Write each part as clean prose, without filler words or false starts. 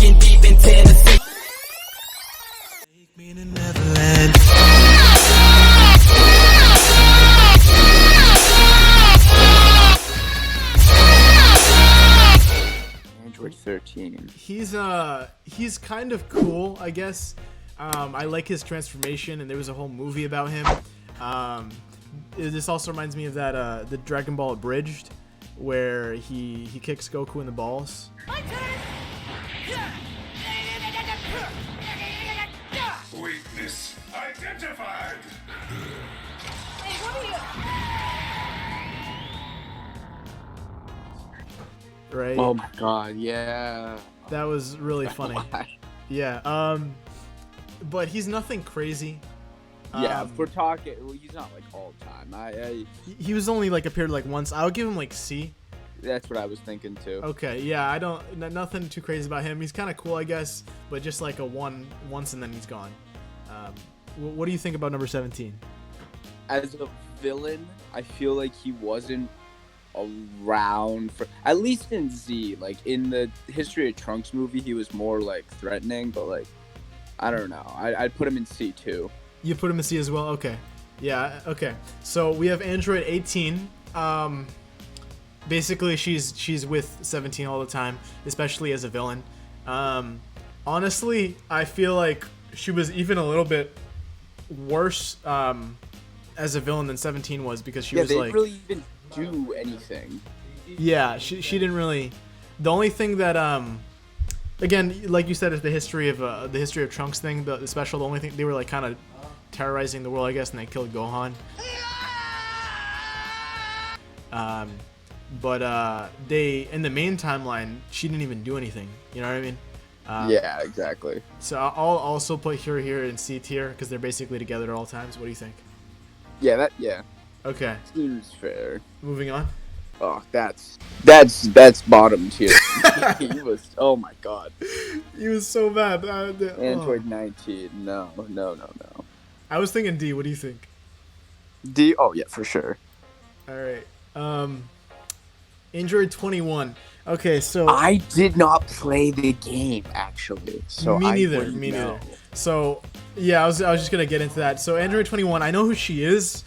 smoking deep in Tennessee. Take me to Neverland. Android 13. He's kind of cool, I guess. I like his transformation, and there was a whole movie about him. This also reminds me of that the Dragon Ball Abridged, where he kicks Goku in the balls. Weakness identified. Right? Oh my god, yeah. That was really funny. Yeah. But he's nothing crazy. Yeah, if we're talking, well, he's not like all time. He was only like appeared like once. I would give him like C. That's what I was thinking too. Okay, yeah, I don't nothing too crazy about him. He's kind of cool, I guess, but just like a once and then he's gone. What do you think about number 17? As a villain, I feel like he wasn't around for, at least in Z. Like in the History of Trunks movie, he was more like threatening, but like I don't know. I'd put him in C too. You put him in C as well? Okay. Yeah, okay. So we have Android 18. Basically, she's with 17 all the time, especially as a villain. Honestly, I feel like she was even a little bit worse as a villain than 17 was, because she was they like... didn't really even do anything. Yeah, she didn't really... The only thing that... Again, like you said, is the history of Trunks thing, the special. The only thing, they were like kind of terrorizing the world, I guess, and they killed Gohan. But they, in the main timeline, she didn't even do anything. You know what I mean? Yeah, exactly. So I'll also put her here in C tier because they're basically together at all times. What do you think? Yeah, Okay. seems fair. Moving on. Oh, that's bottom tier. He was, oh my god. He was so bad. Android 19. No. I was thinking D. What do you think? D. Oh yeah, for sure. All right. Android 21. Okay, so I did not play the game actually, so me I neither. wouldn't Me know. neither. So yeah, I was just gonna get into that. So Android 21. I know who she is,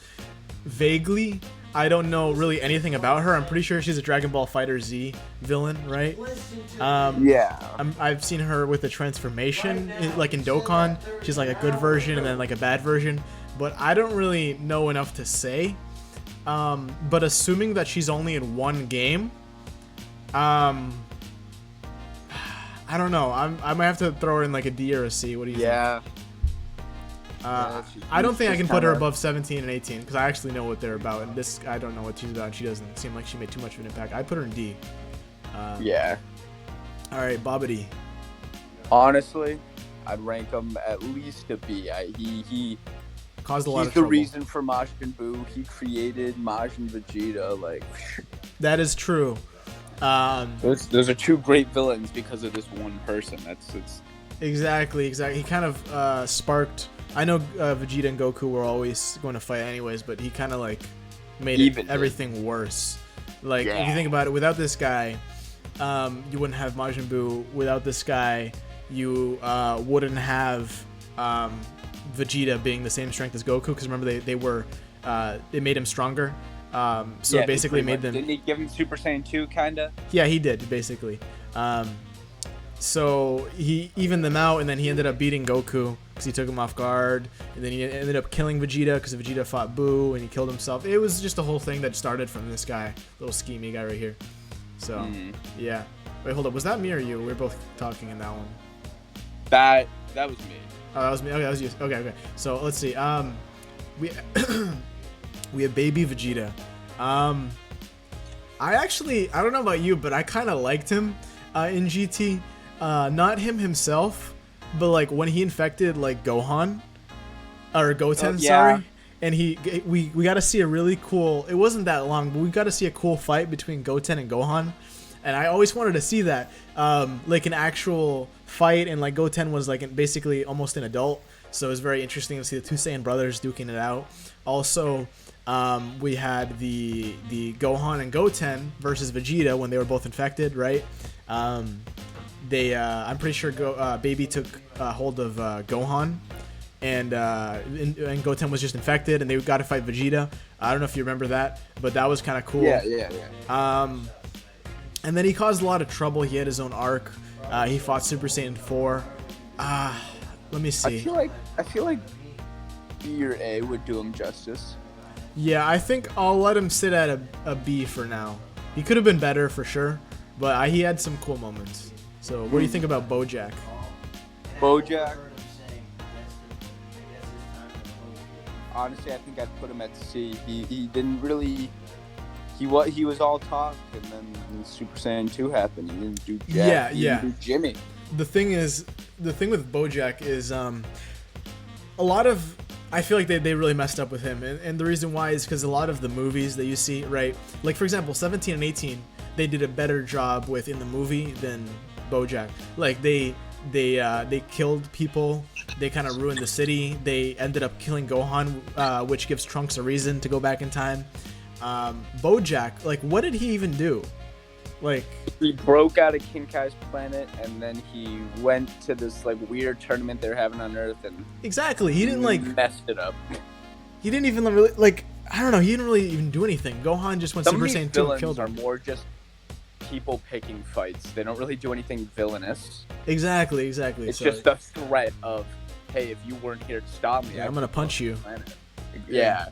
vaguely. I don't know really anything about her. I'm pretty sure she's a Dragon Ball Fighter Z villain, right? Yeah. I've seen her with a transformation, like in Dokkan. She's like a good version and then like a bad version. But I don't really know enough to say. But assuming that she's only in one game, I don't know. I might have to throw her in like a D or a C. What do you think? Yeah. I don't think I can put her above 17 and 18 because I actually know what they're about, and this I don't know what she's about. She doesn't seem like she made too much of an impact. I put her in D. Yeah. All right, Babidi. Honestly, I'd rank him at least a B. He Caused a lot he's of the trouble. reason for Majin Buu. He created Majin Vegeta. Like That is true. those are two great villains because of this one person. It's Exactly. He kind of sparked. I know Vegeta and Goku were always going to fight anyways, but he kind of like made everything worse. Like if you think about it, without this guy, you wouldn't have Majin Buu. Without this guy, you wouldn't have Vegeta being the same strength as Goku. Because remember, they made him stronger. So it basically made them. Didn't he give him Super Saiyan 2 kinda? Yeah, he did basically. So he evened them out, and then he ended up beating Goku because he took him off guard, and then he ended up killing Vegeta because Vegeta fought Buu and he killed himself. It was just a whole thing that started from this guy, little schemy guy right here. So yeah. Wait, hold up. Was that me or you? We were both talking in that one. That was me. Oh, that was me. Okay, that was you. Okay. So let's see. We we have Baby Vegeta. I don't know about you, but I kind of liked him in GT. Not him himself, but like when he infected like Gohan or Goten, sorry. And we got to see a really cool. It wasn't that long, but we got to see a cool fight between Goten and Gohan. And I always wanted to see that, like an actual fight. And like Goten was like basically almost an adult, so it was very interesting to see the two Saiyan brothers duking it out. Also, we had the Gohan and Goten versus Vegeta when they were both infected, right? I'm pretty sure Baby took hold of Gohan, and Goten was just infected, and they got to fight Vegeta. I don't know if you remember that, but that was kind of cool. Yeah. And then he caused a lot of trouble. He had his own arc. He fought Super Saiyan 4. Let me see. I feel like B or A would do him justice. Yeah, I think I'll let him sit at a B for now. He could have been better for sure, but he had some cool moments. So, what do you think about Bojack? Bojack. Honestly, I think I'd put him at C. He didn't really. He was all talk, and then Super Saiyan 2 happened. He didn't do Jack. He didn't do Jimmy. The thing with Bojack is a lot of. I feel like they really messed up with him, and the reason why is because a lot of the movies that you see, right? Like for example, 17 and 18, they did a better job with in the movie than Bojack. Like they killed people. They kind of ruined the city. They ended up killing Gohan, which gives Trunks a reason to go back in time. Bojack, like, what did he even do? Like, he broke out of King Kai's planet, and then he went to this like weird tournament they're having on Earth, and exactly, he didn't like messed it up. He didn't even really like. I don't know. He didn't really even do anything. Gohan just went Super Saiyan 2 and killed him. Are more just people picking fights. They don't really do anything villainous. Exactly. It's just the threat of, hey, if you weren't here to stop me, I'm gonna punch you. Yeah.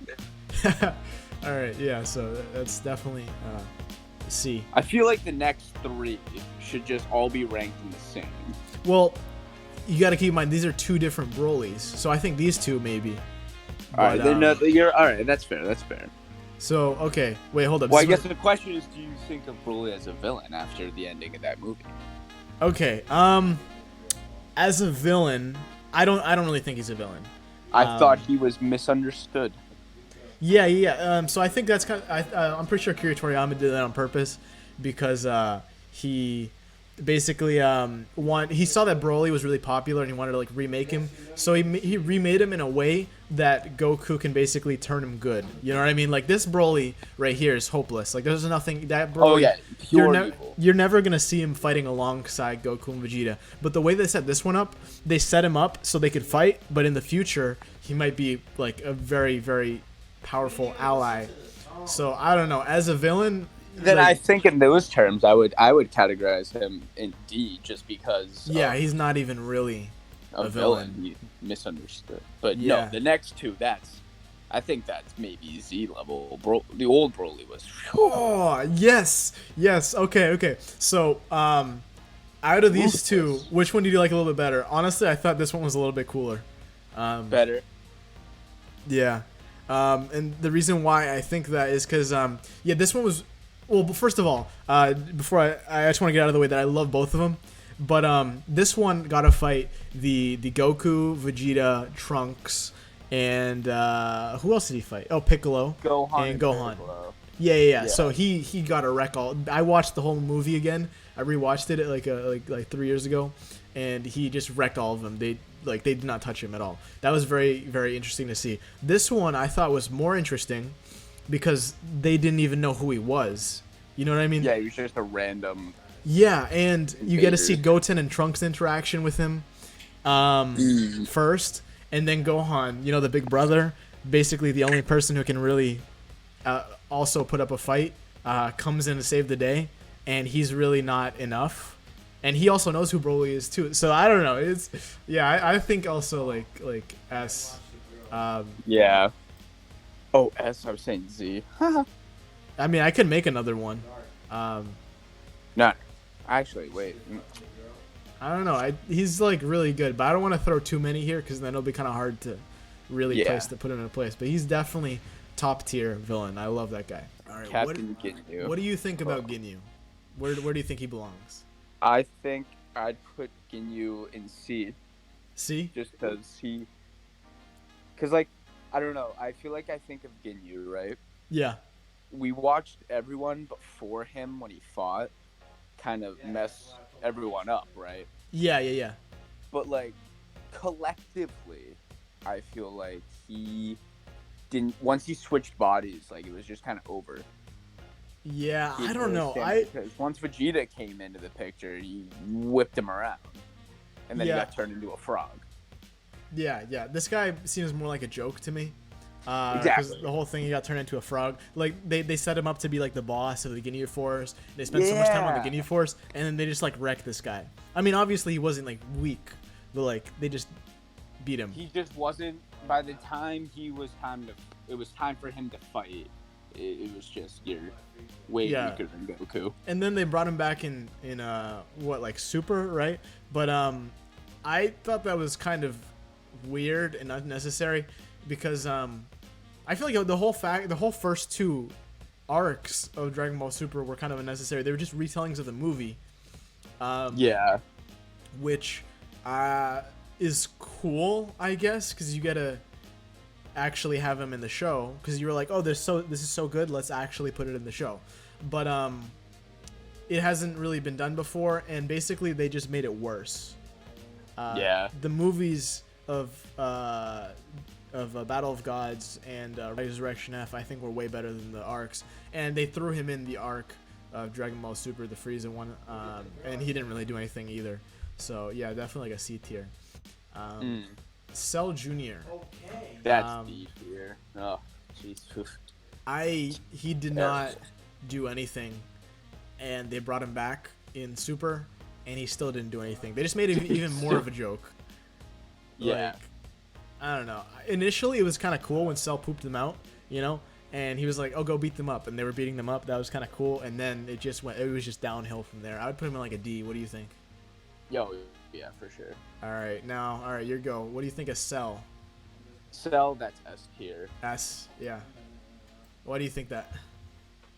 All right. Yeah. So that's definitely C. I feel like the next 3 should just all be ranked in the same. Well, you got to keep in mind these are 2 different Brolys, so I think these 2 maybe. All right. You're all right. That's fair. So okay, wait, hold up. Well, I guess the question is, do you think of Broly as a villain after the ending of that movie? Okay. As a villain, I don't really think he's a villain. I thought he was misunderstood. Yeah. So I think that's kind of, I'm pretty sure Akira Toriyama did that on purpose because he basically he saw that Broly was really popular and he wanted to like remake him. So he remade him in a way that Goku can basically turn him good. You know what I mean? Like this Broly right here is hopeless. Like there's nothing that Broly. Oh yeah, pure evil. You're never gonna see him fighting alongside Goku and Vegeta. But the way they set this one up, they set him up so they could fight. But in the future, he might be like a very, very powerful ally. So I don't know. As a villain, then I think in those terms, I would categorize him in D just because. Yeah, he's not even really a villain. He misunderstood. But yeah. No, the next 2, I think that's maybe Z level. The old Broly was. Oh yes. Okay. So out of these 2, which one do you like a little bit better? Honestly, I thought this one was a little bit cooler. Better. Yeah. And the reason why I think that is because this one was. Well, first of all, before I just want to get out of the way that I love both of them, but this one got to fight the Goku, Vegeta, Trunks, and who else did he fight? Oh, Piccolo. Gohan. Piccolo. Yeah. So he got a wreck all. I watched the whole movie again. I rewatched it like 3 years ago, and he just wrecked all of them. They did not touch him at all. That was very, very interesting to see. This one I thought was more interesting because they didn't even know who he was. You know what I mean? Yeah, he was just a random. Yeah, and you get to see Goten and Trunks' interaction with him first, and then Gohan, the big brother, basically the only person who can really also put up a fight, comes in to save the day, and he's really not enough. And he also knows who Broly is too. So I don't know. I think also like S. Yeah. Oh, S. I was saying Z. I mean, I could make another one. No, actually, wait. I don't know. He's like really good, but I don't want to throw too many here because then it'll be kind of hard to really put him in a place. But he's definitely top tier villain. I love that guy. All right, Captain Ginyu. What do you think about Ginyu? Where do you think he belongs? I think I'd put Ginyu in C. C? Just because like, I don't know. I feel like I think of Ginyu, right? Yeah. We watched everyone before him when he fought kind of mess everyone up, right? Yeah. But like, collectively, I feel like he didn't. Once he switched bodies, like it was just kind of over. Yeah, He I don't know. because once Vegeta came into the picture, he whipped him around, and then Yeah. he got turned into a frog. Yeah. This guy seems more like a joke to me. Because Exactly. the whole thing, he got turned into a frog. Like they set him up to be like the boss of the Ginyu Force. They spent so much time on the Yeah. Ginyu Force, and then they just like wrecked this guy. I mean, obviously he wasn't like weak, but like they just beat him. He just wasn't. By the time it was time for him to fight. It was just you're way Yeah. weaker than Goku. And then they brought him back in what, like Super, right? But I thought that was kind of weird and unnecessary because I feel like the whole first two arcs of Dragon Ball Super were kind of unnecessary. They were just retellings of the movie, Yeah. which is cool, I guess, because you get to actually have him in the show. Because you were like, oh, this is so good, let's actually put it in the show. But it hasn't really been done before, and basically they just made it worse. Yeah. The movies of Battle of Gods and Resurrection F, I think, were way better than the arcs, and they threw him in the arc of Dragon Ball Super, the Frieza one, and he didn't really do anything either. So yeah, definitely like a C tier. Cell Jr. That's D tier. Oh, jeez. He did not do anything, and they brought him back in Super, and he still didn't do anything. They just made him even more of a joke. Yeah. Like, I don't know. Initially, it was kind of cool when Cell pooped them out, you know, and he was like, "Oh, go beat them up," and they were beating them up. That was kind of cool, and then it was just downhill from there. I would put him in like a D. What do you think? Yo, yeah, for sure. All right, your go. What do you think of Cell? Cell, that's S tier. S, yeah. Why do you think that?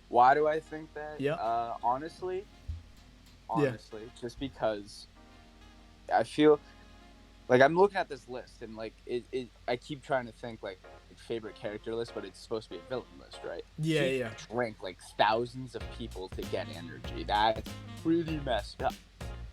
Why do I think that? Yeah. Honestly, Yeah. just because I feel like I'm looking at this list and like I keep trying to think like favorite character list, but it's supposed to be a villain list, right? Yeah, He yeah. drank like thousands of people to get energy. That's pretty messed up.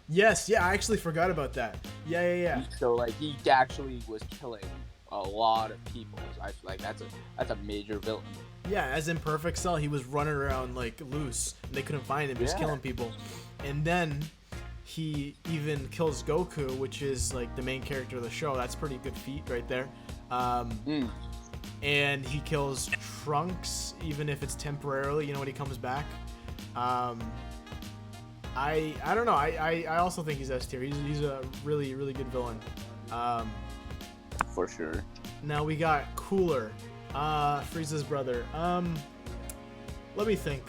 Yes, yeah. I actually forgot about that. Yeah. So like he actually was killing a lot of people. I feel like that's a major villain. Yeah, as in Perfect Cell, he was running around like loose, and they couldn't find him. He was Yeah. killing people, and then he even kills Goku, which is like the main character of the show. That's pretty good feat right there. And he kills Trunks, even if it's temporarily. You know, when he comes back. I don't know. I also think he's S tier. He's a really good villain. For sure. Now we got Cooler, Frieza's brother. Let me think.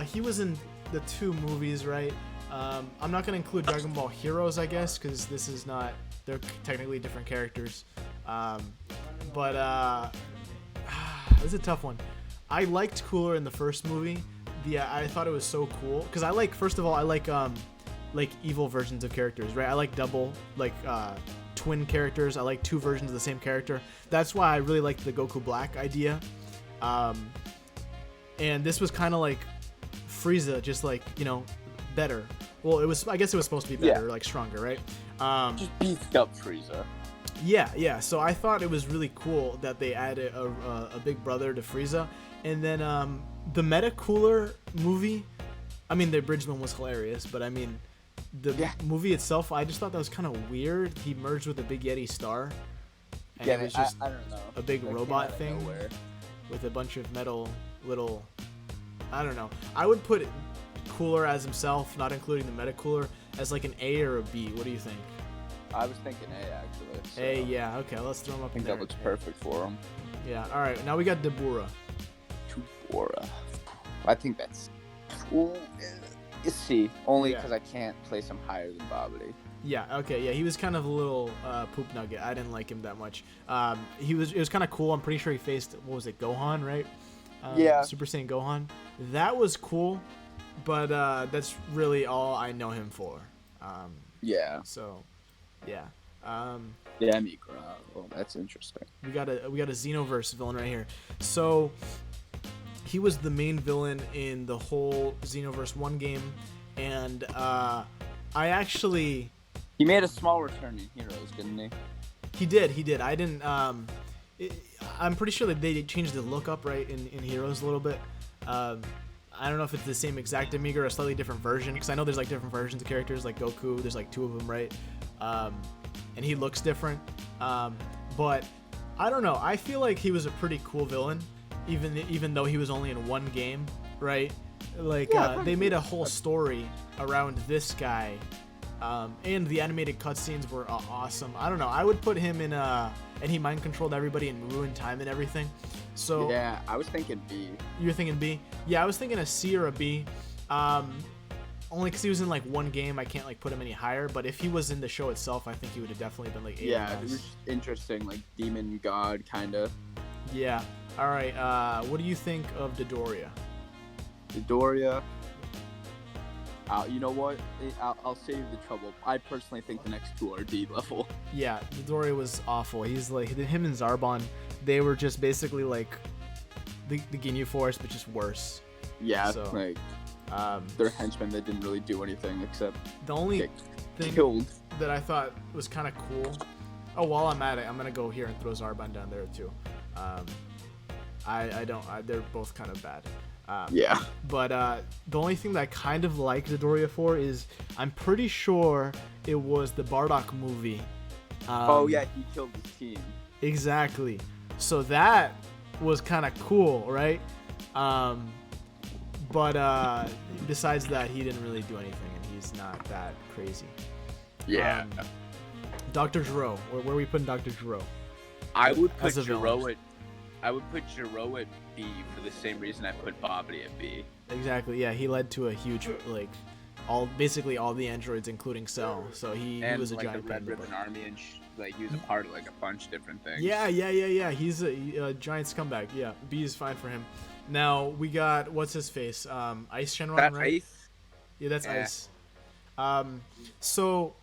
He was in the two movies, right? I'm not gonna include Dragon Ball Heroes, I guess, because this is not. They're technically different characters. But this is a tough one. I liked Cooler in the first movie. I thought it was so cool because first of all, I like evil versions of characters, right? I like double, twin characters. I like two versions of the same character. That's why I really liked the Goku Black idea. And this was kind of like Frieza, just like, you know, better. Well, I guess it was supposed to be better, Yeah. like stronger, right? Just beefed up Frieza. Yeah. So I thought it was really cool that they added a big brother to Frieza. And then the Meta Cooler movie, I mean, the abridged one was hilarious, but I mean, the movie itself, I just thought that was kind of weird. He merged with the Big Yeti Star, and it was just I don't know. a big That came robot out of thing nowhere. with a bunch of metal little. I don't know. I would put Cooler as himself, not including the Meta Cooler, as like an A or a B. What do you think? I was thinking A actually. So A, yeah. Okay, let's throw him up I think in there. that looks perfect for him. Yeah. All right. Now we got Dabura. Aura. I think that's. Ooh, it's C. Only Yeah. because I can't place him higher than Babidi. Yeah, okay, yeah, he was kind of a little poop nugget. I didn't like him that much. It was kind of cool. I'm pretty sure he faced, what was it, Gohan, right? Yeah. Super Saiyan Gohan. That was cool, but that's really all I know him for. Yeah. So, yeah. Yeah, Mikra. Well, that's interesting. We got a Xenoverse villain right here. So he was the main villain in the whole Xenoverse 1 game, and I actually. He made a small return in Heroes, didn't he? He did. I didn't. I'm pretty sure that they changed the look up right in Heroes a little bit. I I don't know if it's the same exact Amiga or a slightly different version, because I know there's like different versions of characters, like Goku. There's like 2 of them, right? And he looks different. But I don't know. I feel like he was a pretty cool villain, even though he was only in 1 game, right? Like they made a whole story around this guy, and the animated cutscenes were awesome. I don't know. I would put him in and he mind controlled everybody and ruined time and everything. So yeah, I was thinking B. You were thinking B? Yeah, I was thinking a C or a B. Only because he was in like 1 game, I can't like put him any higher. But if he was in the show itself, I think he would have definitely been like A. Yeah, it was interesting, like demon god kind of. Yeah. All right. What do you think of Dodoria? Dodoria. You know what? I'll save the trouble. I personally think the next 2 are D level. Yeah, Dodoria was awful. He's like him and Zarbon. They were just basically like the Ginyu Force, but just worse. Yeah, So, like they're henchmen that didn't really do anything except The only get thing killed. that I thought was kind of cool. Oh, while I'm at it, I'm gonna go here and throw Zarbon down there too. They're both kind of bad. Yeah. But the only thing that I kind of like Dodoria for is I'm pretty sure it was the Bardock movie. Oh yeah, he killed his team. Exactly. So that was kind of cool, right? But besides that, he didn't really do anything, and he's not that crazy. Yeah. Dr. Gero, where are we putting Dr. Gero? I would put as a villain. Gero at. I would put Gero at B for the same reason I put Bobbity at B. Exactly. Yeah, he led to a huge basically all the androids, including Cell. So he And was a like giant the Red pain in the Ribbon butt. Army and like he was a part of like a bunch of different things. Yeah. He's a giant scumbag. Yeah, B is fine for him. Now we got what's his face? Ice Shenron, That right? Ice. Yeah, that's Yeah. Ice. So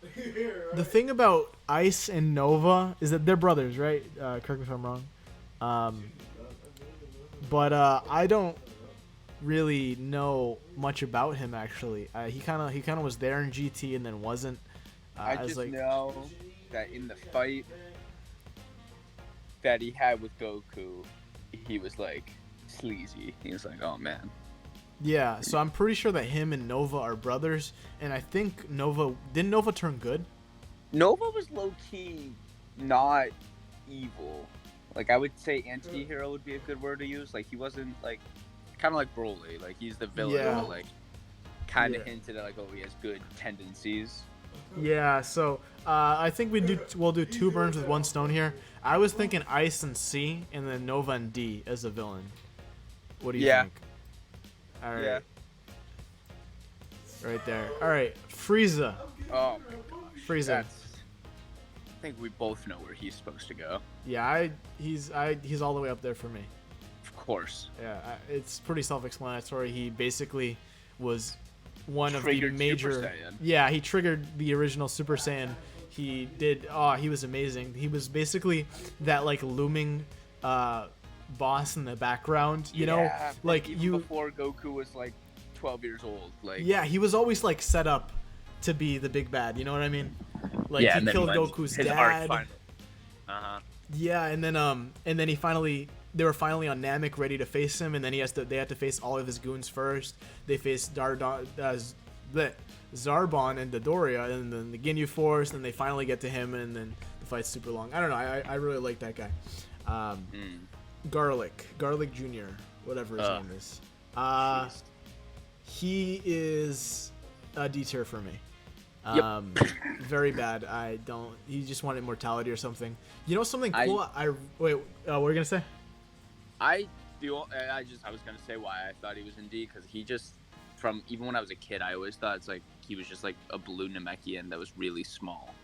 the thing about Ice and Nova is that they're brothers, right? Correct me if I'm wrong. But I don't really know much about him actually. He kind of was there in GT and then wasn't. I just know that in the fight that he had with Goku, he was like sleazy. He was like, "Oh man." Yeah, so I'm pretty sure that him and Nova are brothers, and I think didn't Nova turn good? Nova was low key not evil. Like I would say anti-hero would be a good word to use. Like he wasn't like kind of like Broly. Like he's the villain, Yeah. but like kind of Yeah. hinted at like, oh, he has good tendencies. Yeah, so I think we'll do 2 burns with 1 stone here. I was thinking Ice and C, and then Nova and D as a villain. What do you Yeah. think? All right, Yeah. right there. All right, Frieza. Oh my gosh. Frieza. I think we both know where he's supposed to go. Yeah, he's all the way up there for me. Of course. Yeah, it's pretty self-explanatory. He basically was one of the Triggered Super major. Saiyan. Yeah, he triggered the original Super Saiyan. He did. Oh, he was amazing. He was basically that like looming boss in the background. You know, Yeah, like even before Goku was like 12 years old. Like Yeah, he was always like set up to be the big bad. You know what I mean? Like yeah, he and then killed when Goku's his dad. arc final. Uh-huh. Yeah, and then he finally they were finally on Namek ready to face him, and then they had to face all of his goons first. They faced Zarbon and Dodoria, and then the Ginyu Force, and they finally get to him, and then the fight's super long. I don't know. I really like that guy. Garlic Jr. Whatever his name is. Jeez. He is a D tier for me. Yep. Very bad. I don't. He just wanted immortality or something. You know something I- cool? Wait. What were you gonna say? I was gonna say why I thought he was in D because he just from even when I was a kid I always thought it's like he was just like a blue Namekian that was really small.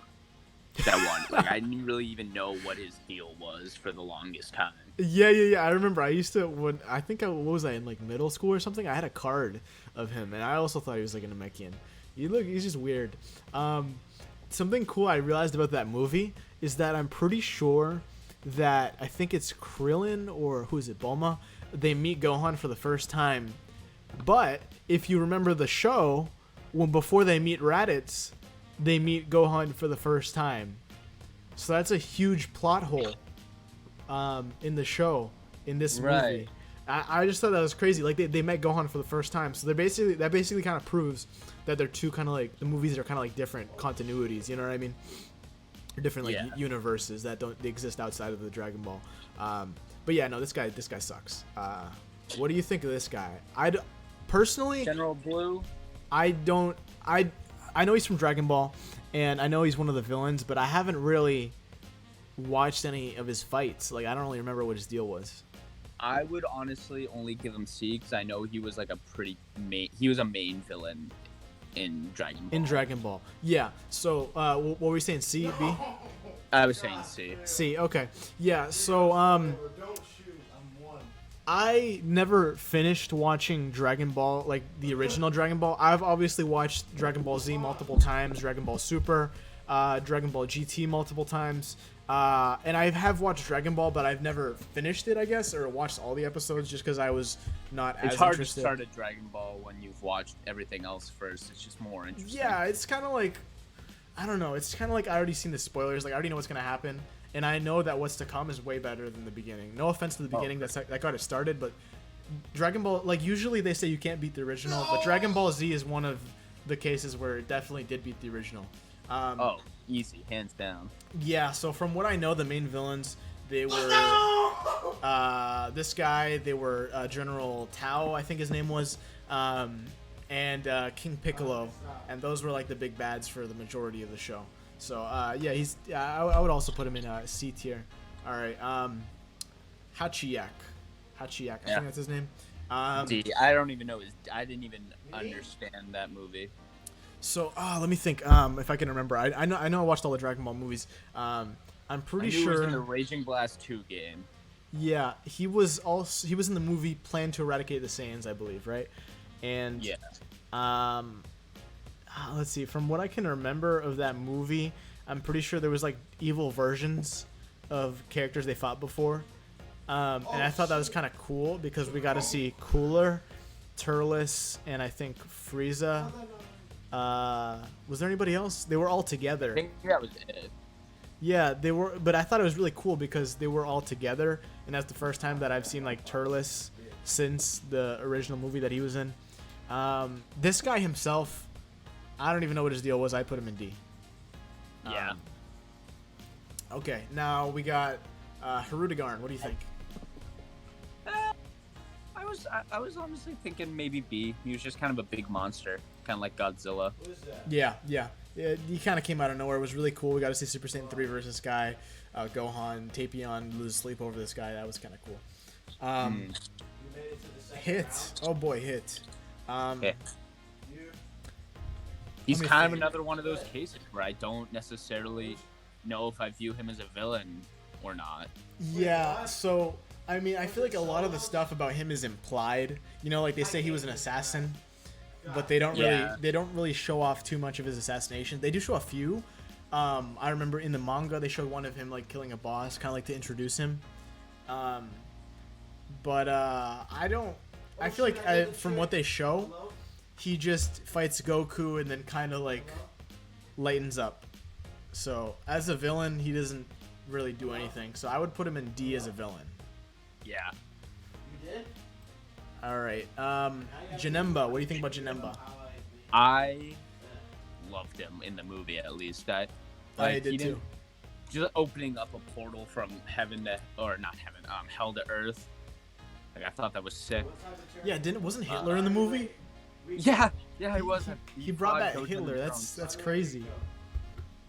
That one like I didn't really even know what his deal was for the longest time. Yeah. I remember. I used to what was I in like middle school or something? I had a card of him, and I also thought he was like a Namekian. He's just weird. Something cool I realized about that movie is that I'm pretty sure that I think it's Krillin or who is it, Bulma? They meet Gohan for the first time. But if you remember the show, before they meet Raditz, they meet Gohan for the first time. So that's a huge plot hole in the show, in this movie. I just thought that was crazy. Like they met Gohan for the first time, so that basically kind of proves that they're two kind of like the movies are kind of like different continuities. You know what I mean? Or different like universes that don't they exist outside of the Dragon Ball. But yeah, no, this guy sucks. What do you think of this guy? Personally, General Blue. I know he's from Dragon Ball, and I know he's one of the villains, but I haven't really watched any of his fights. Like I don't really remember what his deal was. I would honestly only give him C because I know he was like he was a main villain in Dragon Ball. In Dragon Ball, yeah. So what were you saying? C, B? I was saying C. C. Okay. Yeah. So I never finished watching Dragon Ball, like the original Dragon Ball. I've obviously watched Dragon Ball Z multiple times, Dragon Ball Super, Dragon Ball GT multiple times. And I have watched Dragon Ball, but I've never finished it, I guess, or watched all the episodes just because I was not as It's hard interested. to start a Dragon Ball when you've watched everything else first. It's just more interesting. Yeah, it's kind of like, I don't know. It's kind of like I already seen the spoilers. Like I already know what's gonna happen, and I know that what's to come is way better than the beginning. No offense to the beginning, that got it started, but Dragon Ball, like usually they say you can't beat the original, but Dragon Ball Z is one of the cases where it definitely did beat the original. Easy, hands down. Yeah, so from what I know, the main villains, they were this guy, they were General Tao, I think his name was, and King Piccolo, and those were like the big bads for the majority of the show. So yeah, I would also put him in C tier. All right, Hachiyak, I think that's his name. D. I don't even know I didn't even understand that movie. So let me think. If I can remember, I know I watched all the Dragon Ball movies. I'm pretty He sure. was in the Raging Blast 2 game. Yeah, he was in the movie Plan to Eradicate the Saiyans, I believe, right? And Yeah. Let's see. From what I can remember of that movie, I'm pretty sure there was like evil versions of characters they fought before, and I thought that was kind of cool because we got to see Cooler, Turles, and I think Frieza. Was there anybody else? They were all together. I think that was it. Yeah, they were, but I thought it was really cool because they were all together, and that's the first time that I've seen like Turles since the original movie that he was in. This guy himself, I don't even know what his deal was. I put him in D. Yeah. Okay, now we got Hirudegarn. What do you think? I was honestly thinking maybe B. He was just kind of a big monster, kind of like Godzilla. Yeah. He kind of came out of nowhere. It was really cool. We got to see Super Saiyan 3 versus Guy, Gohan, Tapion lose sleep over this guy. That was kind of cool. Hit. Oh boy, Hit. Yeah. He's kind of another one of those cases where I don't necessarily know if I view him as a villain or not. Yeah, so I mean, I feel like a lot of the stuff about him is implied. You know, like they say he was an assassin, but they don't really show off too much of his assassination. They do show a few. I remember in the manga they showed one of him like killing a boss, kind of like to introduce him. But I feel like from what they show, he just fights Goku and then kind of like lightens up. So as a villain, he doesn't really do anything. So I would put him in D as a villain. Yeah. All right. Janemba. What do you think about Janemba? I loved him in the movie, at least. I did too. Just opening up a portal from heaven to, or not heaven, hell to earth. Like I thought that was sick. Yeah, wasn't Hitler in the movie? Yeah, he was. He brought back Hitler. That's crazy.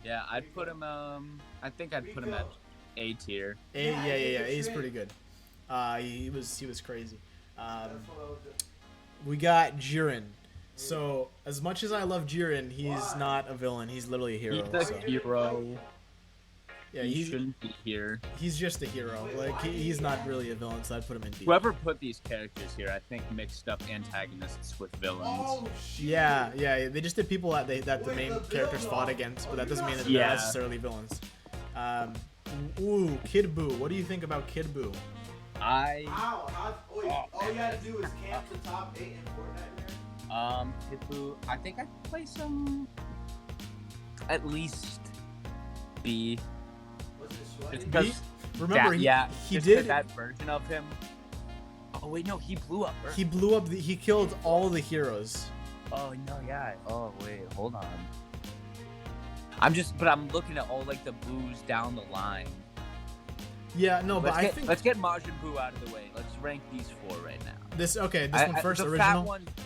Yeah, I'd put him. I think I'd put him at A tier. Yeah. A's pretty good. He was crazy. We got Jiren. So as much as I love Jiren, he's not a villain. He's literally a hero. He's a hero. Yeah, he shouldn't be here. He's just a hero. Like he's not really a villain, so I'd put him in D. Whoever put these characters here, I think mixed up antagonists with villains. Yeah. They just did people that the main characters fought against, but that doesn't mean that they're necessarily villains. Kid Buu. What do you think about Kid Buu? All you gotta do is camp the top 8 in Fortnite. Kid Buu, I think I'd place him at least B. Was it sweaty? Just because Remember, he just did. that version of him. Oh wait, no, he blew up Earth. He blew up. He killed all the heroes. Oh no, yeah. Oh wait, hold on. But I'm looking at all like the Boos down the line. Yeah, no, but I think let's get Majin Buu out of the way. Let's rank these 4 right now. this one first. The Original. fat one's D.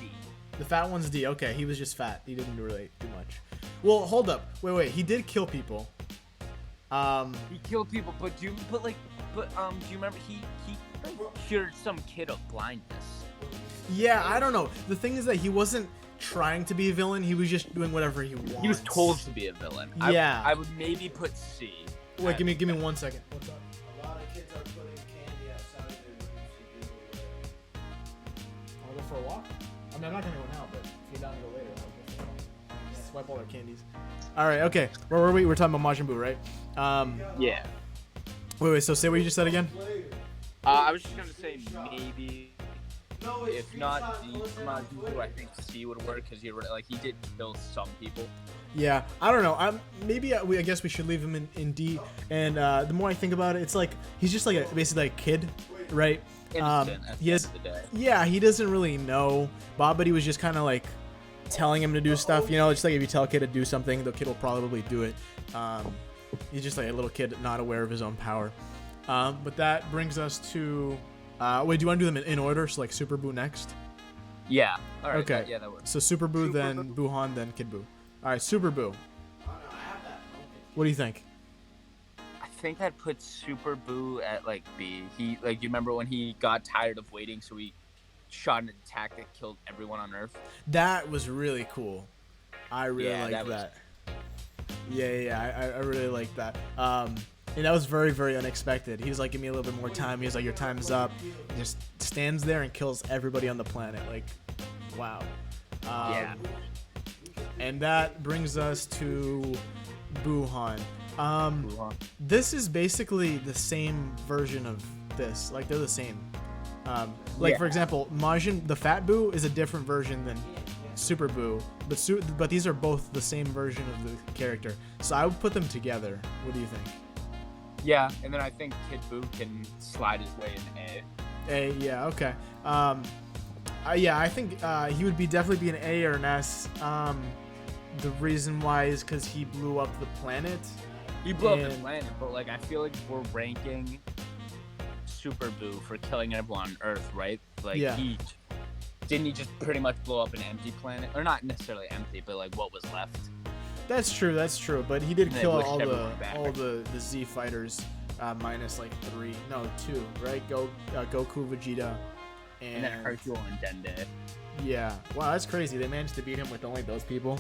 The fat one's D. Okay, he was just fat. He didn't really do much. Well, hold up. Wait. He did kill people. He killed people, but do you remember he cured some kid of blindness? Yeah, I don't know. The thing is that he wasn't trying to be a villain. He was just doing whatever he wants. He was told to be a villain. Yeah. I would maybe put C. Wait, give me 1 second. What's up? A lot of kids are putting candy outside their rooms to give away. I'll go for a walk. I mean, I'm not gonna go now, but if you're down to go later, I'll go for a walk. Swipe all their candies. All right, okay. Where were we? We're talking about Majin Buu, right? Yeah. Wait. So say what you just said again. I was just gonna say maybe. No, it's If not screenshots, D, listen Majin on Buu, Twitter. I think C would work because he did kill some people. Yeah, I don't know. Maybe I guess we should leave him in D. And the more I think about it, it's like he's just like basically like a kid, right? Innocent at He the has, end of the day. yeah, he doesn't really know. Bobbity was just kind of like telling him to do stuff. You know, it's like if you tell a kid to do something, the kid will probably do it. He's just like a little kid, not aware of his own power. But that brings us to. Wait, do you want to do them in order? So like Super Buu next. Yeah. All right. Okay. Yeah, that works. So Super Buu, Super then Buuhan, then Kid Buu. All right, Super Buu. Oh, no, I have that. Okay. What do you think? I think I'd put Super Buu at like B. You remember when he got tired of waiting, so he shot an attack that killed everyone on Earth? That was really cool. I really Yeah, like that that. was- Yeah, I really like that. And that was very, very unexpected. He was like, give me a little bit more time. He was like, your time's up. He just stands there and kills everybody on the planet. Like, wow. Yeah. And that brings us to Buuhan. Buuhan. This is basically the same version of this. Like, they're the same. Like, Yeah. for example, Majin, the Fat Buu, is a different version than Super Buu. But these are both the same version of the character. So I would put them together. What do you think? Yeah, and then I think Kid Buu can slide his way in A. Yeah, okay. Yeah, I think he would definitely be an A or an S. The reason why is because he blew up the planet. He blew up the And- planet, but like I feel like we're ranking Super Buu for killing everyone on Earth, right? Like Yeah. he just pretty much blow up an empty planet, or not necessarily empty, but like what was left. That's true. But he did And they kill wished all everyone back. the Z fighters, minus like 3, no 2, right? Goku, Vegeta, And then Hercule and Dende. Yeah. Wow, that's crazy. They managed to beat him with only those people.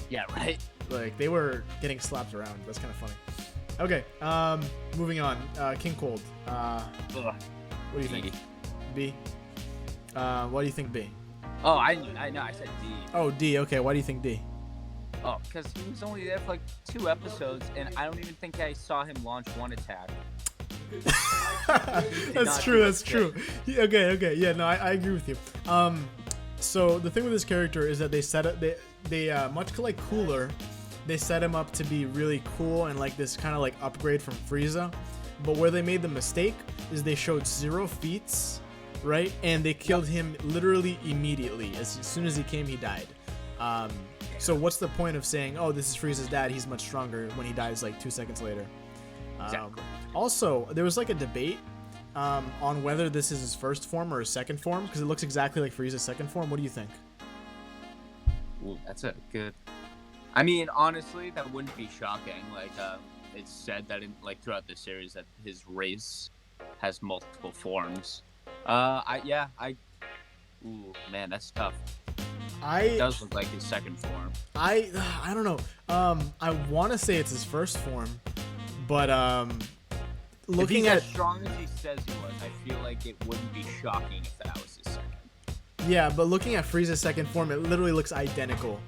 Yeah, right. Like they were getting slapped around. That's kind of funny. Okay. Moving on. King Cold. Ugh. What do you think? B. What do you think B? Oh, I know. I said D. Oh, D. Okay. Why do you think D? Oh, because he was only there for like 2 episodes, and I don't even think I saw him launch one attack. That's not true. do That's it true. Yeah, okay. Yeah, no, I agree with you. So the thing with this character is that they set up they much like Cooler, they set him up to be really cool and like this kind of like upgrade from Frieza. But where they made the mistake is they showed 0 feats, right? And they killed him literally immediately. As soon as he came, he died. So what's the point of saying, oh, this is Frieza's dad, he's much stronger, when he dies like 2 seconds later? Exactly. Also, there was like a debate on whether this is his first form or his second form, because it looks exactly like Frieza's second form. What do you think? Ooh, that's a good. I mean, honestly, that wouldn't be shocking. Like, it's said that throughout the series that his race has multiple forms. Ooh, man, that's tough. It does look like his second form. I don't know. I want to say it's his first form, but If looking he's at as strong as he says he was, I feel like it wouldn't be shocking if that was his second. yeah, but looking at Frieza's second form, it literally looks identical.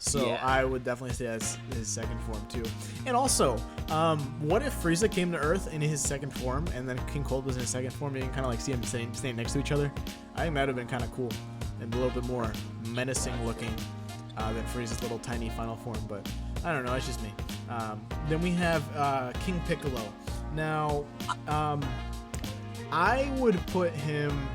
So Yeah. I would definitely say that's his second form too. And also, what if Frieza came to Earth in his second form, and then King Cold was in his second form, and you can kind of like see him staying next to each other? I think that would have been kind of cool and a little bit more menacing looking than Frieza's little tiny final form. But I don't know, it's just me. Then we have King Piccolo. Now, I would put him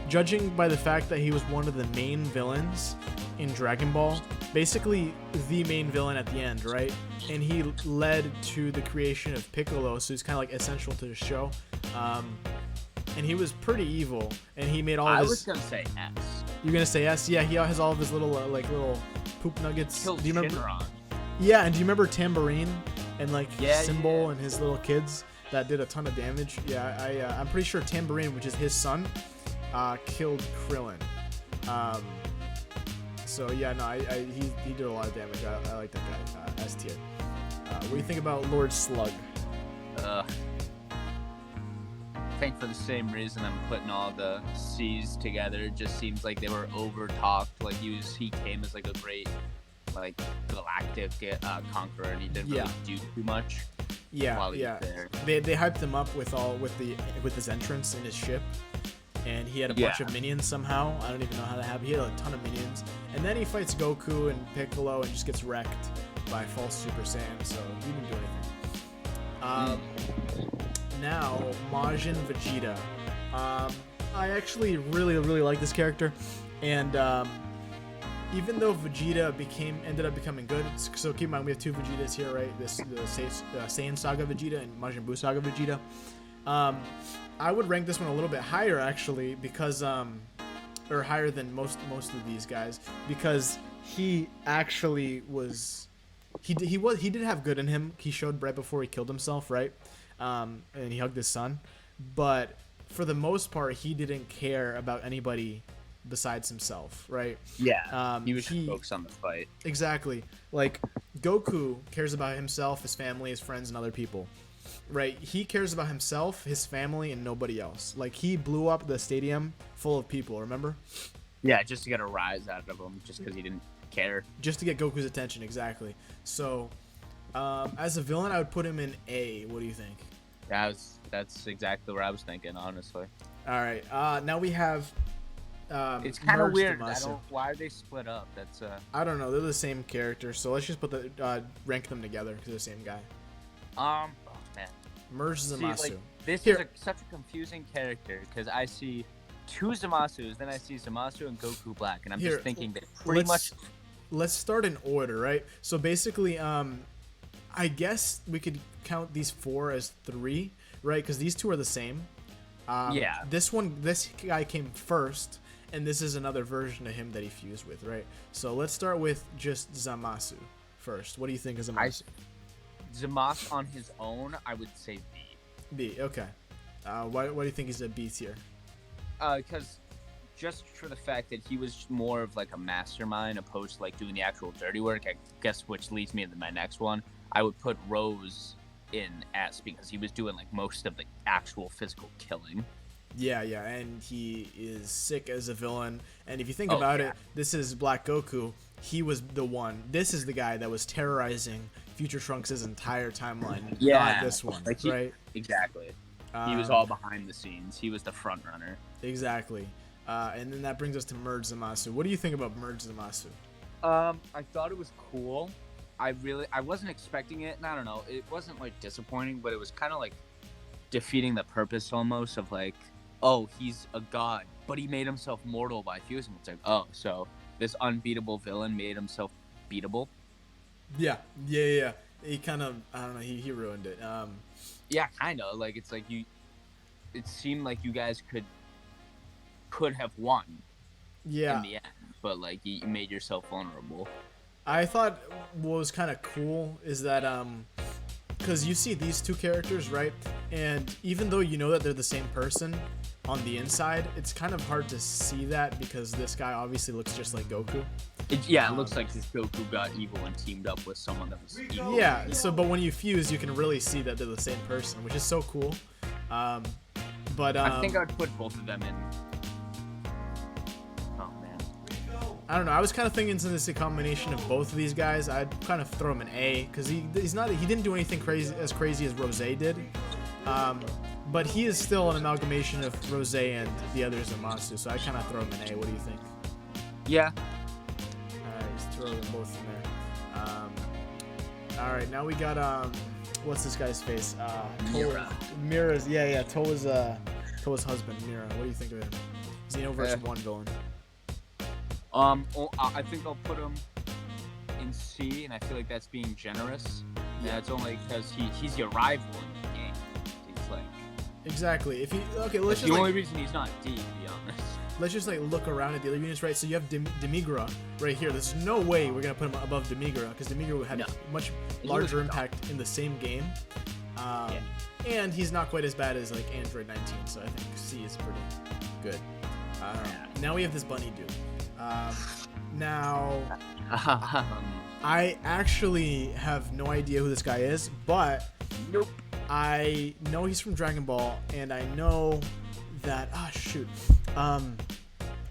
judging by the fact that he was one of the main villains in Dragon Ball, basically the main villain at the end, right? And he led to the creation of Piccolo, so he's kind of like essential to the show. And he was pretty evil, and he made all of I his... was gonna say S. You're gonna say S? Yeah, he has all of his little little poop nuggets. Killed Do you remember? Shinron. Yeah, and do you remember Tambourine and like Yeah, Symbol yeah. and his little kids that did a ton of damage? Yeah, I'm pretty sure Tambourine, which is his son, killed Krillin. So yeah, no, he did a lot of damage. I like that guy. S tier. What do you think about Lord Slug? I think for the same reason I'm putting all the C's together. It just seems like they were over-talked. Like he came as like a great, like galactic conqueror, and he didn't really do too much. Yeah, while he yeah. was there. They hyped him up with his entrance in his ship, and he had a bunch of minions somehow. I don't even know how that happened. He had a ton of minions, and then he fights Goku and Piccolo and just gets wrecked by false Super Saiyan. So he didn't do anything. Now Majin Vegeta. I actually really like this character, and even though Vegeta ended up becoming good, so keep in mind we have two Vegetas here, right? The Saiyan Saga Vegeta and Majin Buu Saga Vegeta. I would rank this one a little bit higher actually, because or higher than most of these guys, because he actually was he did have good in him. He showed right before he killed himself, right? And he hugged his son, but for the most part he didn't care about anybody besides himself, right? Yeah, he was just focused on the fight. Exactly. Like Goku cares about himself, his family, his friends, and other people, right? He cares about himself, his family, and nobody else. Like he blew up the stadium full of people, remember? Yeah, just to get a rise out of him, just because he didn't care. Just to get Goku's attention, exactly. So as a villain, I would put him in A. What do you think? That's exactly what I was thinking, honestly. All right. Now we have. It's kind of Merged weird. Zamasu. Why are they split up? That's I don't know. They're the same character, so let's just put rank them together because they're the same guy. Oh man. Merged Zamasu. See, like, this Here. is such a confusing character because I see two Zamasus, then I see Zamasu and Goku Black, and I'm Here, just thinking that pretty much. Let's start in order, right? So basically, I guess we could count these four as three, right? Because these two are the same. Yeah. This guy came first, and this is another version of him that he fused with, right? So let's start with just Zamasu first. What do you think of Zamasu? Zamasu on his own, I would say B. B. Okay. Why do you think he's a B tier? Because just for the fact that he was more of like a mastermind opposed to like doing the actual dirty work, I guess, which leads me into my next one. I would put Rose in S because he was doing like most of the actual physical killing. Yeah, and he is sick as a villain. And if you think about it, this is Black Goku. He was the one. This is the guy that was terrorizing Future Trunks' entire timeline. Yeah, Not this one, like right? Exactly. He was all behind the scenes. He was the front runner. Exactly. And then that brings us to Merge Zamasu. What do you think about Merge Zamasu? I thought it was cool. I wasn't expecting it, and I don't know. It wasn't like disappointing, but it was kind of like defeating the purpose almost of like, oh, he's a god, but he made himself mortal by fusing. It's like, oh, so this unbeatable villain made himself beatable. Yeah. He kind of, I don't know, he ruined it. Yeah, kind of. Like, it's like it seemed like you guys could have won in the end, but like you made yourself vulnerable. I thought what was kind of cool is that because you see these two characters, right? And even though you know that they're the same person on the inside, it's kind of hard to see that because this guy obviously looks just like Goku. It looks like this Goku got evil and teamed up with someone that was evil. Yeah, so but when you fuse, you can really see that they're the same person, which is so cool. But I think I'd put both of them in. Oh man. I don't know. I was kind of thinking since it's a combination of both of these guys, I'd kind of throw him an A because he didn't do anything crazy as Rose did. But he is still an amalgamation of Rose and the others Zamasu, so I kind of throw him an A. What do you think? Yeah. Alright, just throw them both in there. Alright, now we got what's this guy's face? Mira. Mira's Towa's husband, Mira. What do you think of him? Xenoverse 1 villain. I think I'll put him in C, and I feel like that's being generous. Yeah, it's only because he's your rival in the game. He's like Exactly. If you okay, let's the just only like, reason he's not D, to be honest. let's just like look around at the other units, right? So you have Demigra right here. There's no way we're gonna put him above Demigra because Demigra had No. much larger impact in the same game. And he's not quite as bad as like Android 19, so I think C is pretty good. Now we have this bunny dude. Now I actually have no idea who this guy is, but Nope. I know he's from Dragon Ball, and I know that I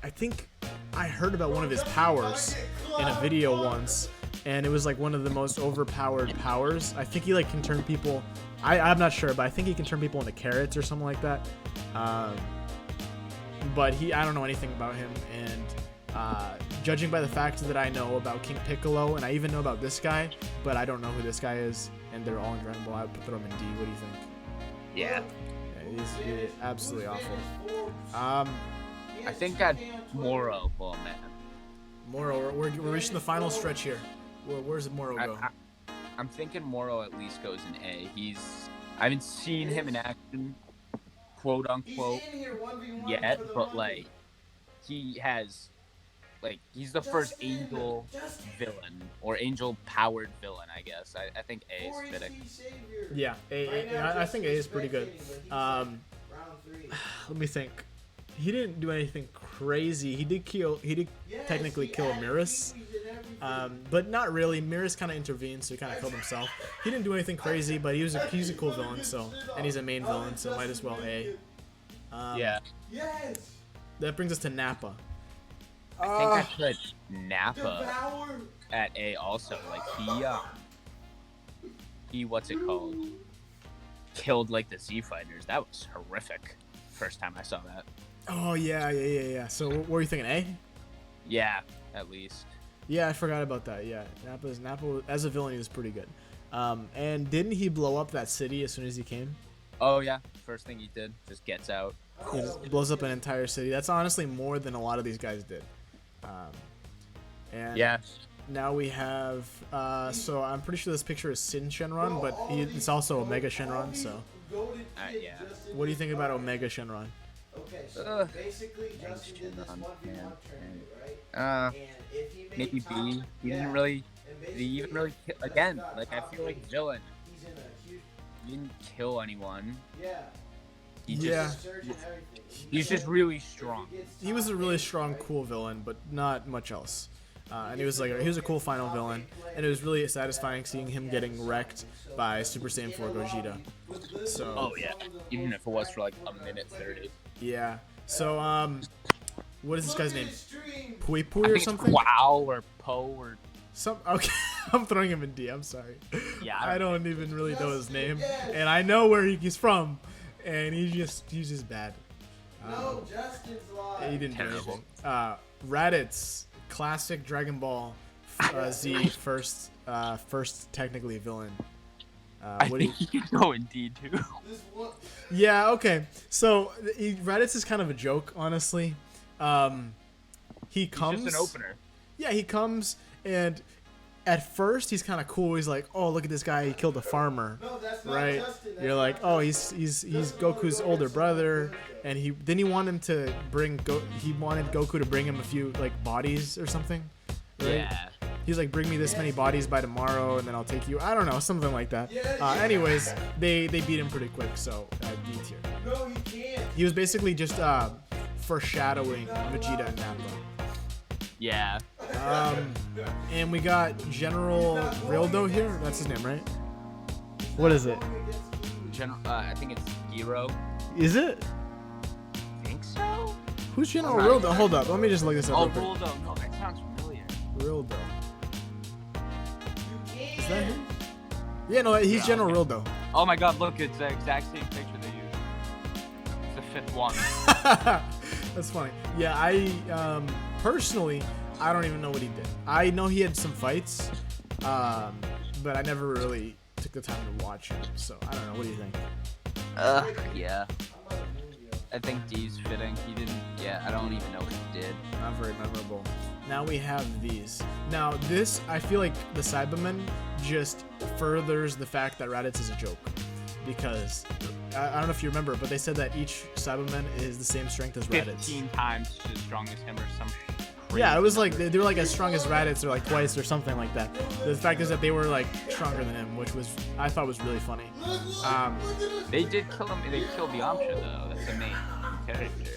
think I heard about one of his powers in a video once, and it was like one of the most overpowered powers. I think he like can turn people. I'm not sure, but I think he can turn people into carrots or something like that. But I don't know anything about him, and judging by the fact that I know about King Piccolo, and I even know about this guy, but I don't know who this guy is, and they're all in Dragon Ball, I would throw him in D. What do you think? Yeah. He's absolutely awful. I think that Moro. Oh man. Moro, we're reaching the final stretch here. Where's Moro go? I'm thinking Moro at least goes in A. I haven't seen him in action, quote unquote, yet, but like he's the first angel villain or angel powered villain, I guess. I think A is fitting. Yeah, I think A is pretty good. Let me think. He didn't do anything crazy. He did technically kill Miris, but not really. Miris kind of intervened, so he kind of killed himself. He didn't do anything crazy, but he's a cool villain. So, and he's a main villain, so might as well A. Yeah. That brings us to Nappa. I think I put Nappa at A also. Like he what's it called? Killed like the Z fighters. That was horrific. First time I saw that. Oh yeah. So what were you thinking? A? Yeah, at least. Yeah, I forgot about that. Yeah, Nappa as a villain, he was pretty good. And didn't he blow up that city as soon as he came? Oh yeah, first thing he did, just gets out. He just blows up an entire city. That's honestly more than a lot of these guys did. And Yeah. now we have. So I'm pretty sure this picture is Sin Shenron, but it's also Omega Shenron. So Yeah. what do you think about Omega Shenron? Okay, so basically Justin did this 1v1 tournament, right? And if he Maybe made top, B. He didn't really. Did he even really kill, again? Like I feel like villain. he's in a huge, He didn't kill anyone. yeah. He Yeah. just Surge and everything. he's just really strong. He was a really strong, cool villain, but not much else. And he was a cool final villain, and it was really satisfying seeing him getting wrecked by Super Saiyan 4 Gogeta. So Oh yeah. Even if it was for like a minute 30. yeah. So what is this guy's name? Pui I Pui or think it's something? Wow or Po or Okay, I'm throwing him in D. I'm sorry. Yeah, I don't even really know his name, and I know where he's from, and he's just bad. No, Justin's live. He didn't do Terrible. anything. Raditz, classic Dragon Ball Z first technically villain. I What do think he could go in D too. This one, Yeah, okay. So Raditz is kind of a joke, honestly. He comes. Just an opener. Yeah, he comes, and at first he's kind of cool. He's like, "Oh, look at this guy! He killed a farmer." no, that's not Right? Justin. That's You're like, not "Oh, he's Goku's older brother," and he wanted him to he wanted Goku to bring him a few like bodies or something. Right? Yeah. He's like, bring me this many bodies by tomorrow, and then I'll take you. I don't know, something like that. Anyways, they beat him pretty quick, so D tier. No, he can't. He was basically just foreshadowing Vegeta and Nappa. Yeah. And we got General Rildo here. That's his name, right? What is it? I think it's Giro. Is it? I think so. Who's General I'm not Rildo? Hold up, let me just look this up. Oh, real quick. Roldo. No, that sounds familiar. Rildo. Is that him? Yeah, no, he's Yeah, General okay. Rildo. Oh my God! Look, it's the exact same picture they used. It's the fifth one. That's funny. Yeah, I personally, I don't even know what he did. I know he had some fights, but I never really took the time to watch him. So I don't know. What do you think? Yeah. I think D's fitting. He didn't. Yeah, I don't even know what he did. Not very memorable. Now we have these. Now this, I feel like the Cybermen just furthers the fact that Raditz is a joke, because I don't know if you remember, but they said that each Cyberman is the same strength as Raditz. 15 times as strong as him or some. Yeah, it was like they were like as strong as Raditz or like twice or something like that. The fact is that they were like stronger than him, which was I thought was really funny. They did kill him. They killed Yamcha though. That's the main character.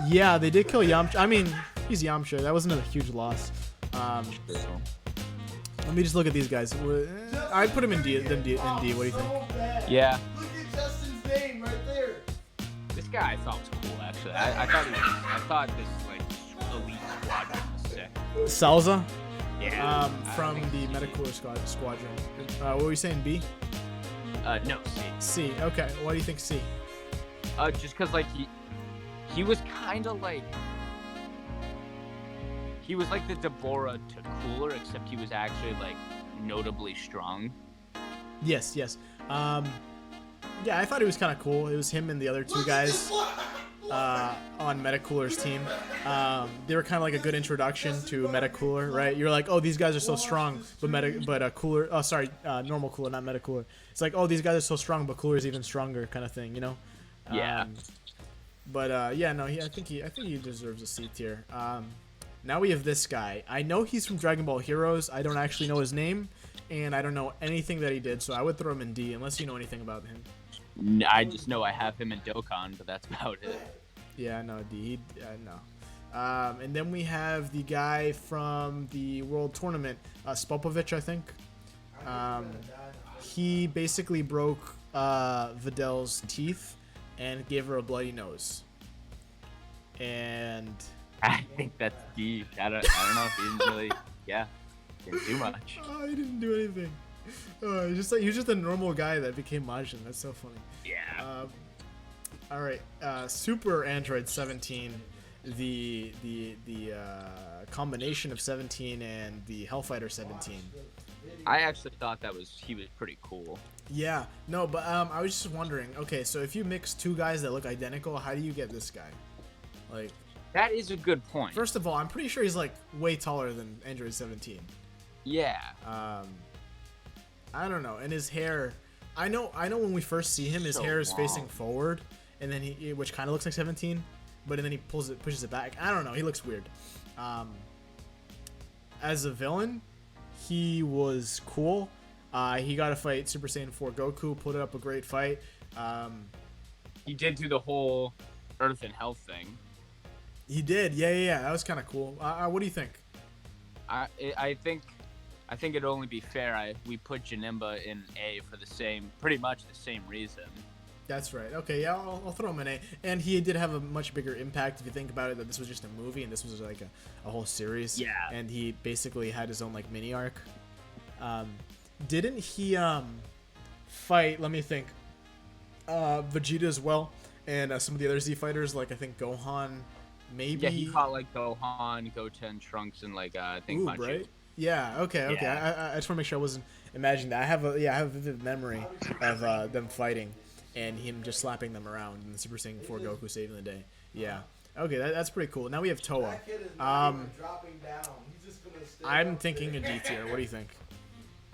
Yeah, they did kill Yamcha. I mean, he's Yamcha. That wasn't a huge loss. Let me just look at these guys. I'd put him in D. In D. What do you think? Yeah. Look at Justin's name right there. This guy I thought was cool actually. I thought this like elite squadron was sick. Salza, Yeah. from the Metacooler Squadron. What were you saying? B? No, C. C. Okay. Why do you think C? Just cause like he was kind of like. He was like the Deborah to Cooler, except he was actually like notably strong. Yes. Yeah, I thought he was kind of cool. It was him and the other two guys on Metacooler's team. They were kind of like a good introduction to Metacooler, right? You're like, oh, these guys are so strong, but Cooler. Oh, sorry, normal Cooler, not Metacooler. It's like, oh, these guys are so strong, but Cooler's even stronger, kind of thing, you know? Yeah. Yeah, no, I think he deserves a C tier. Now we have this guy. I know he's from Dragon Ball Heroes. I don't actually know his name, and I don't know anything that he did, so I would throw him in D unless you know anything about him. I just know I have him in Dokkan, but that's about it. Yeah, no, D. No. And then we have the guy from the World Tournament, Spopovich, I think. He basically broke Videl's teeth and gave her a bloody nose. And I think that's D. I don't know if he didn't really, didn't do much. Oh, he didn't do anything. He was just a normal guy that became Majin. That's so funny. Yeah. All right, Super Android 17, the combination of 17 and the Hellfighter 17. I actually thought he was pretty cool. Yeah, no, but I was just wondering. Okay, so if you mix two guys that look identical, how do you get this guy? Like, that is a good point. first of all, I'm pretty sure he's like way taller than Android 17. Yeah. I don't know, and his hair. I know when we first see him, his So hair is long. facing forward, and then which kind of looks like 17, but then he pushes it back. I don't know, he looks weird. As a villain, he was cool. He got to fight Super Saiyan 4 Goku, put up a great fight. He did do the whole Earth and Health thing. He did, yeah. That was kind of cool. What do you think? I think it'd only be fair we put Janemba in A for pretty much the same reason. That's right. Okay, yeah, I'll throw him an A. And he did have a much bigger impact if you think about it, that this was just a movie and this was like a whole series. Yeah. And he basically had his own like mini arc. Didn't he fight, let me think, Vegeta as well, and some of the other Z fighters, like I think Gohan, maybe? Yeah, he fought like Gohan, Goten, Trunks, and like I think Ooh, Majin. right? Yeah, okay. Yeah. I just want to make sure I wasn't imagining that. I have a vivid memory of them fighting and him just slapping them around and Super Saiyan 4 Goku saving the day. Yeah. Okay, that's pretty cool. Now we have Toa. That kid is not even dropping down. He's just gonna stay I'm up thinking there. a D tier. What do you think?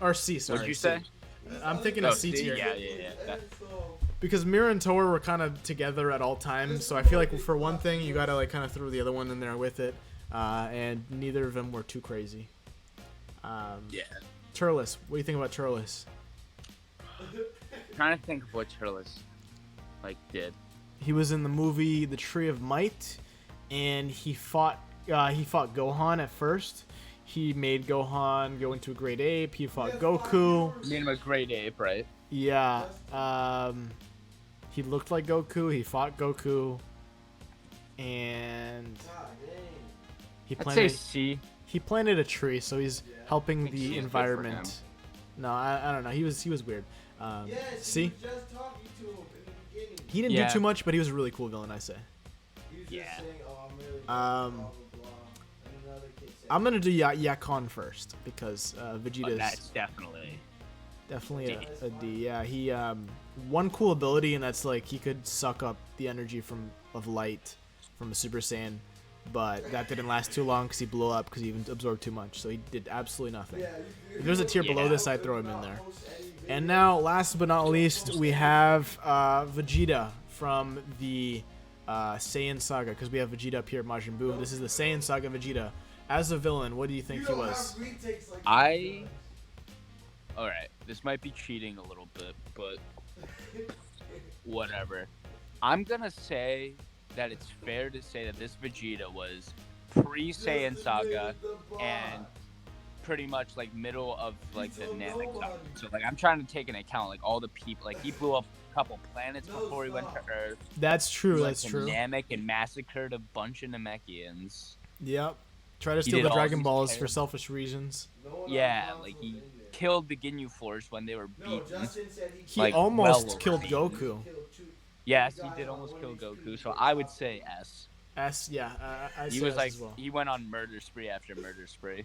Or C, sorry. What'd you C. say? I'm thinking a C tier. Yeah. Because Mira and Toa were kind of together at all times, so I feel like for one thing, you gotta like kind of throw the other one in there with it. And neither of them were too crazy. Yeah. Turles, what do you think about Turles? Trying to think of what Turles did. He was in the movie The Tree of Might, and he fought Gohan at first. He made Gohan go into a great ape. He fought Goku. Made him a great ape, right? Yeah. He looked like Goku. He fought Goku, and he I'd say planted. C. He planted a tree, so he's helping think C the is good for environment. No, I don't know. He was weird. Yes, See, he was just talking to him in the beginning. he didn't Yeah. do too much, but he was a really cool villain, I say. He was just Yeah. saying, oh, I'm really blah, blah, blah. And another kid said, I'm gonna do Yakon first because Vegeta's. That's definitely Definitely a D. Yeah, he one cool ability, and that's like he could suck up the energy of light from a Super Saiyan, but that didn't last too long because he blew up because he even absorbed too much. So he did absolutely nothing. If there's a tier below this, I'd throw him in there. And now, last but not least, we have Vegeta from the Saiyan Saga, because we have Vegeta up here at Majin Buu. This is the Saiyan Saga Vegeta. As a villain, what do you think he was? Alright, this might be cheating a little bit, but whatever. I'm gonna say that it's fair to say that this Vegeta was pre-Saiyan Saga and pretty much like middle of like the Namek Saga. So like I'm trying to take into account like all the people, like he blew up a couple planets before he went to Earth. That's true. Like, that's true. Namek and massacred a bunch of Namekians. Yep. Try to steal the Dragon Balls for selfish reasons. Yeah, like he killed the Ginyu Force when they were beaten. He like, almost killed Goku. Yes, he did almost kill Goku. So I would say S. S, yeah. He was like, as well. he went on murder spree after murder spree.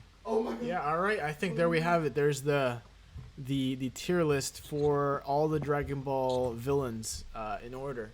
Yeah, all right. I think there we have it. There's the tier list for all the Dragon Ball villains in order.